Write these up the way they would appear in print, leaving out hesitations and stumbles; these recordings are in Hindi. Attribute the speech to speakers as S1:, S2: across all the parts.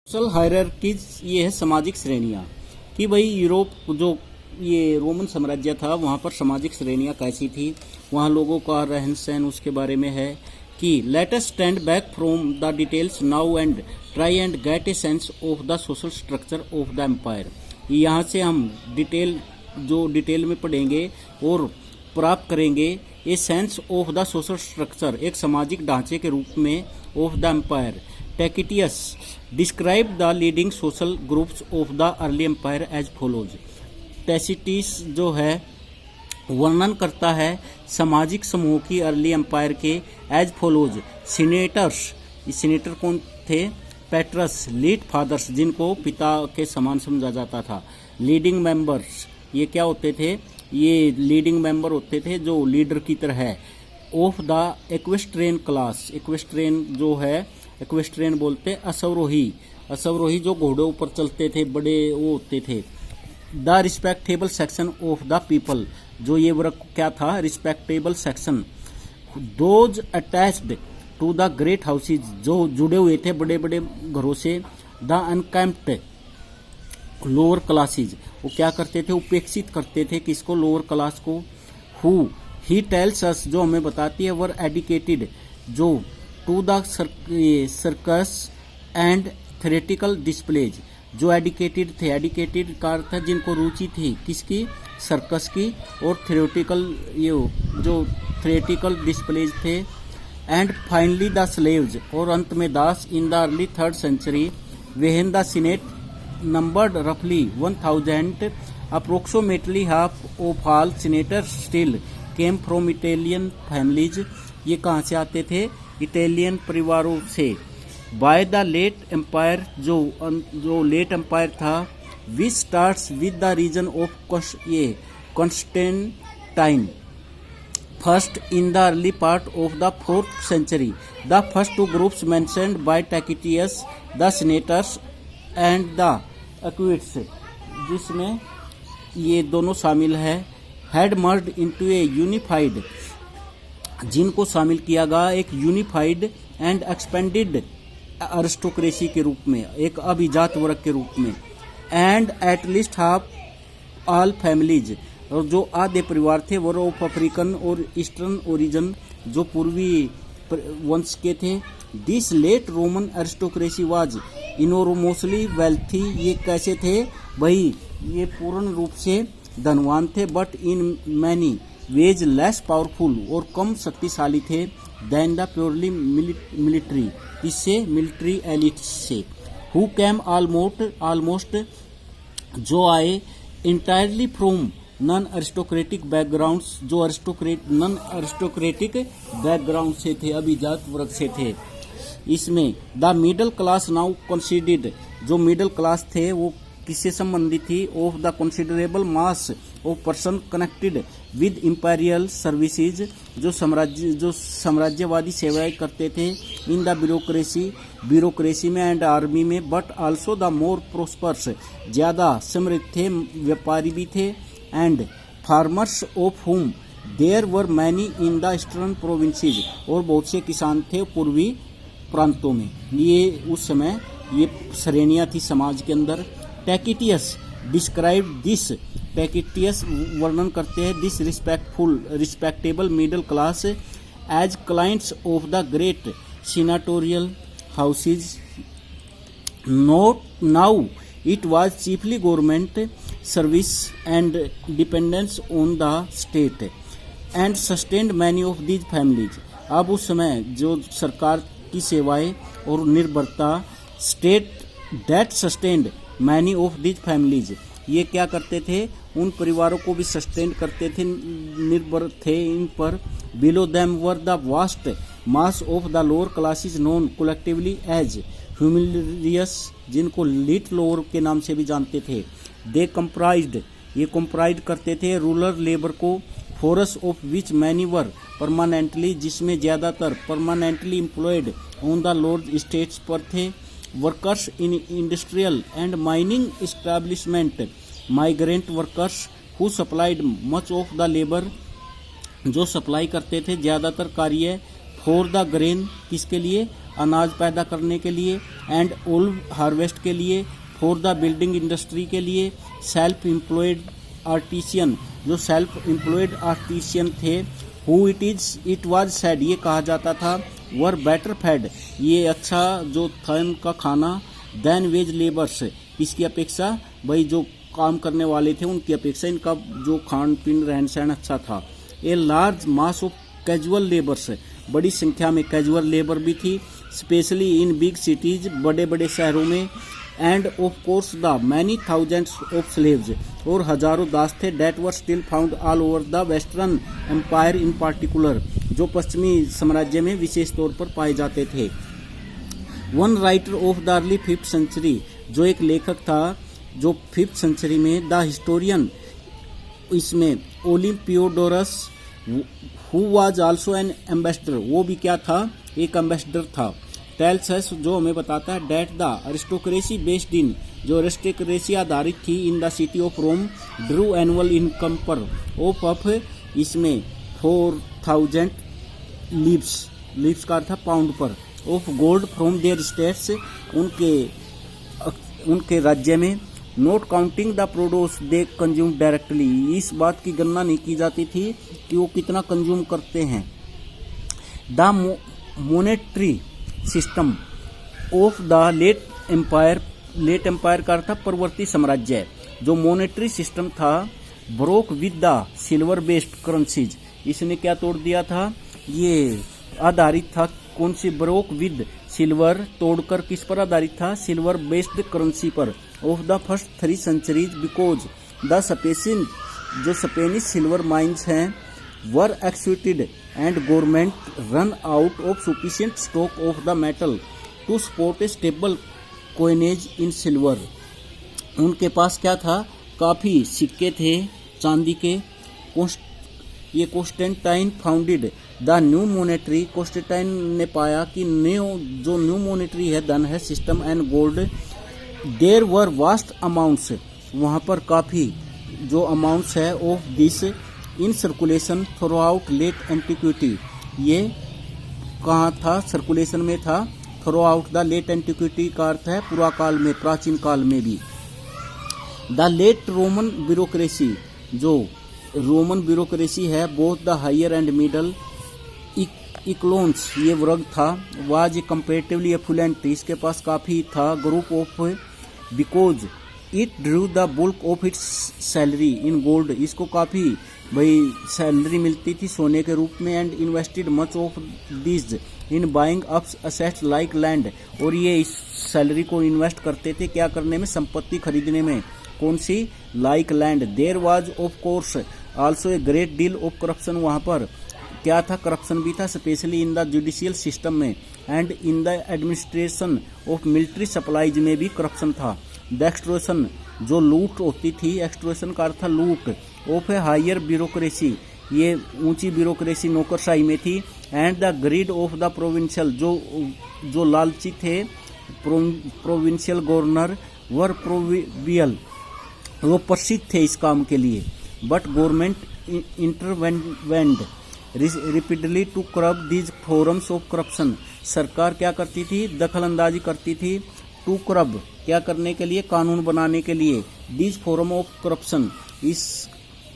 S1: सोशल हायरार्कीज ये है सामाजिक श्रेणियाँ कि भाई यूरोप जो ये रोमन साम्राज्य था वहाँ पर सामाजिक श्रेणियाँ कैसी थी, वहाँ लोगों का रहन सहन उसके बारे में है कि let us stand back from the details now and try and get a sense of the social structure of the empire. यहाँ से हम डिटेल में पढ़ेंगे और प्राप्त करेंगे a sense of the social structure, एक सामाजिक ढांचे के रूप में of the empire. Tacitus describe the leading social groups of the early empire as follows. Tacitus जो है वर्णन करता है सामाजिक समूह की अर्ली एम्पायर के एज फॉलोज। सीनेटर्स, सीनेटर कौन थे? पैट्रस, लीड फादर्स जिनको पिता के समान समझा जाता था। लीडिंग मेंबर्स, ये क्या होते थे? ये लीडिंग मेंबर होते थे जो लीडर की तरह है। ऑफ द एक्वेस्ट्रियन क्लास, एक्वेस्ट्रियन जो है, एक्वेस्ट्रियन बोलते अश्वरोही, अश्वरोही जो घोड़ों ऊपर चलते थे, बड़े वो होते थे। The respectable section of the people, जो ये वर्ग क्या था? Respectable section. Those attached to the great houses, जो जुड़े हुए थे बड़े बड़े घरों से। द अनकैम्प्ड लोअर क्लासेज, वो क्या करते थे? उपेक्षित करते थे किसको? लोअर क्लास को। हु ही टेल्स अस, जो हमें बताती है, वर एडुकेटेड, जो to the circus and theoretical displays, जो एडुकेटेड थे। एडुकेटेड का अर्थ है जिनको रुचि थी किसकी? सर्कस की और थ्योरेटिकल, ये जो थ्योरेटिकल डिस्प्लेज थे। एंड फाइनली द स्लेव्स, और अंत में दास। In the early 3rd century when the senate numbered रफली 1000, approximately half of all senators still came from Italian families. ये कहाँ से आते थे? इटालियन परिवारों से। बाय द लेट एम्पायर, जो लेट एम्पायर था, which starts with the region of Constantine first in the early part of the 4th century। The first to groups mentioned by Tacitus, the senators and the equites, जिसमें ये दोनों शामिल है, had merged into a unified, जिनको शामिल किया गया एक यूनिफाइड एंड एक्सपेंडेड अरिस्टोक्रेसी के रूप में, एक अभिजात वर्ग के रूप में। And at least half all families, और जो आधे परिवार थे वो ऑफ अफ्रीकन और ईस्टर्न ओरिजिन, जो पूर्वी वंश के थे। This late Roman aristocracy was enormously wealthy, ये कैसे थे भाई? ये पूर्ण रूप से धनवान थे, but in many ways less powerful, और कम शक्तिशाली थे देन द प्योरली मिलिट्री, इससे मिलिट्री एलिट से। हु कैम ऑलमोस्ट, जो आए entirely from non aristocratic backgrounds, जो नॉन अरिस्टोक्रेटिक बैकग्राउंड से थे, अभिजात वर्ग से थे। इसमें the middle class now considered, जो मिडिल क्लास थे वो किससे संबंधित थी? Of the considerable mass of person connected with imperial services, जो साम्राज्यवादी सेवाएं करते थे। इन द ब्यूरोक्रेसी में एंड आर्मी में। But also the more prosperous, ज़्यादा समृद्ध थे, व्यापारी भी थे। And farmers of whom there were many in the eastern provinces, और बहुत से किसान थे पूर्वी प्रांतों में। ये उस समय ये श्रेणियाँ थी समाज के अंदर। टैकिटियस डिस्क्राइब दिस, टैकिटियस वर्णन करते हैं this respectable middle class as clients of the great senatorial houses. Now it was chiefly government service and dependence on the state and sustained many of these families. अब उस समय जो सरकार की सेवाएं और निर्भरता, state that sustained many of these families, ये क्या करते थे? उन परिवारों को भी सस्टेन करते थे, निर्भर थे इन पर। Below them were the vast mass of the lower classes known collectively as humiliores, जिनको लिट लोअर के नाम से भी जानते थे। दे कंप्राइज्ड, ये कंप्राइज करते थे रूरल लेबर को, force of which many were permanently, जिसमें ज़्यादातर permanently employed on the lower states पर थे। Workers in industrial and mining establishment, migrant workers who supplied much of the labour, जो सप्लाई करते थे ज़्यादातर कार्य फॉर द ग्रेन, किसके लिए? अनाज पैदा करने के लिए, एंड ओल्व हार्वेस्ट के लिए, फॉर द बिल्डिंग इंडस्ट्री के लिए, सेल्फ एम्प्लॉयड आर्टिसियन, जो सेल्फ एम्प्लॉयड आर्टिसियन थे, हु इट वाज सेड, ये कहा जाता था, वर बेटर फेड, ये अच्छा जो था इनका खाना, देन वेज लेबर्स, इसकी अपेक्षा भाई जो काम करने वाले थे उनकी अपेक्षा इनका जो खान पीन रहन सहन अच्छा था। A large mass of casual labours, बड़ी संख्या में कैजुअल लेबर भी थी, स्पेशली इन बिग सिटीज, बड़े बड़े शहरों में, and of course the many thousands of slaves, और हजारों दास थे, that were still found all over the western empire in particular, जो पश्चिमी साम्राज्य में विशेष तौर पर पाए जाते थे। One writer of the early 5th century, जो एक लेखक था जो 5th सेंचुरी में, द हिस्टोरियन, इसमें Olympiodorus, who was also an ambassador, वो भी क्या था, एक एम्बेसडर था, टेल्स अस, जो हमें बताता है, that the aristocracy based in, जो अरिस्टोक्रेसी आधारित थी, in the city of Rome, drew annual income पर ऑफ इसमें 4000 लीव्स का था पाउंड पर, of gold from their states, उनके राज्य में, not counting the produce they consume directly, इस बात की गणना नहीं की जाती थी कि वो कितना कंज्यूम करते हैं। The monetary system of the late empire का था परवर्ती साम्राज्य, जो मोनेटरी सिस्टम था, broke with the silver based currencies, इसने क्या तोड़ दिया था, ये आधारित था कौन सी, ब्रोक विद सिल्वर, तोड़कर किस पर आधारित था, सिल्वर बेस्ड करेंसी पर, ऑफ द फर्स्ट 3 सेंचुरीज, बिकॉज द स्पेसिन, जो स्पेनिश सिल्वर माइंस हैं, were exploited and government run out of sufficient stock of the metal to support a stable coinage in silver, उनके पास क्या था, काफ़ी सिक्के थे चांदी के। ये Constantine founded the new monetary, Constantine ने पाया कि न्यू मोनेटरी है, धन है, system and gold, there were vast amounts, वहाँ पर काफ़ी जो अमाउंट्स है of this in circulation throughout late antiquity, ये कहाँ था, सर्कुलेशन में था, throughout the late antiquity का अर्थ है पूरा काल में, प्राचीन काल में भी। द लेट रोमन ब्यूरोक्रेसी, जो रोमन ब्यूरोक्रेसी है, both the higher and middle echelons, ये वर्ग था, वाज कंपेरेटिवली एफुलेंट, इसके पास काफ़ी था, group of, because it Drew the bulk of its salary in gold, इसको काफ़ी भाई सैलरी मिलती थी सोने के रूप में, and invested much of this in buying up assets like land, और ये इस सैलरी को इन्वेस्ट करते थे क्या करने में, संपत्ति खरीदने में, कौन सी, like land. There was of course also a great deal of corruption, वहाँ पर क्या था, करप्शन भी था, specially in the judicial system में, and in the administration of military supplies में भी करप्शन था। द एक्सट्रोशन, जो लूट होती थी, एक्सट्रोशन का अर्थ था लूट, ऑफ ए हायर ब्यूरोक्रेसी, ये ऊंची ब्यूरोक्रेसी नौकरशाही में थी, and the greed of the provincial, जो लालची थे प्रोविंशियल गवर्नर, वर प्रोविबियल, वो प्रसिद्ध थे इस काम के लिए, बट गवर्नमेंट इंटरवेंड रिपीटली टू करब दीज फोरम्स ऑफ करप्शन, सरकार क्या करती थी, दखल अंदाजी करती थी, टू करब, क्या करने के लिए, कानून बनाने के लिए, दीज फोरम ऑफ करप्शन, इस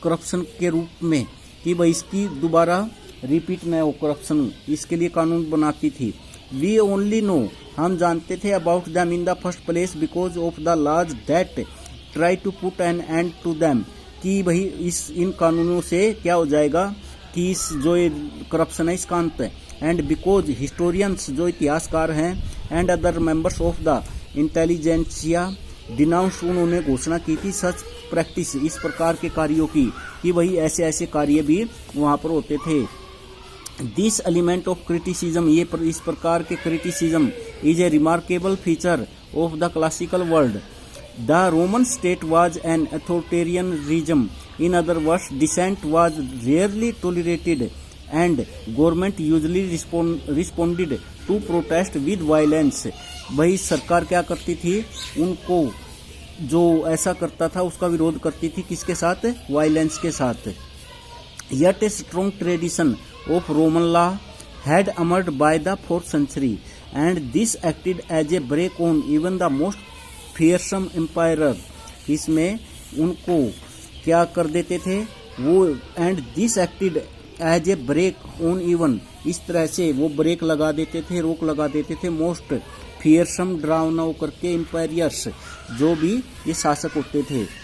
S1: करप्शन के रूप में, कि भाई इसकी दोबारा रिपीट न हो करप्शन, इसके लिए कानून बनाती थी। वी ओनली नो, हम जानते थे, about them in the first place because of the laws that try to put an end to them, कि भाई इन कानूनों से क्या हो जाएगा कि इस जो करप्शन है इसका अंत है, एंड बिकॉज हिस्टोरियंस, जो इतिहासकार हैं, and other members of the intelligentsia denounce, उन्होंने घोषणा की थी सच प्रैक्टिस, इस प्रकार के कार्यों की, कि भाई ऐसे ऐसे कार्य भी वहाँ पर होते थे। दिस एलिमेंट ऑफ क्रिटिसिज्म, ये इस प्रकार के criticism is a remarkable feature of the classical world. The Roman state was an authoritarian regime. In other words, dissent was rarely tolerated, and government usually responded to protest with violence. वही सरकार क्या करती थी, उनको जो ऐसा करता था उसका विरोध करती थी, किसके साथ, वायलेंस के साथ। Yet a strong tradition of Roman law had emerged by the 4th century, and this acted as a brake on even the most fearsome empire. इसमें उनको क्या कर देते थे वो, and this acted as a brake on even, इस तरह से वो ब्रेक लगा देते थे, रोक लगा देते थे मोस्ट फियरसम, डरावना करके एम्पायर्स, जो भी ये शासक होते थे।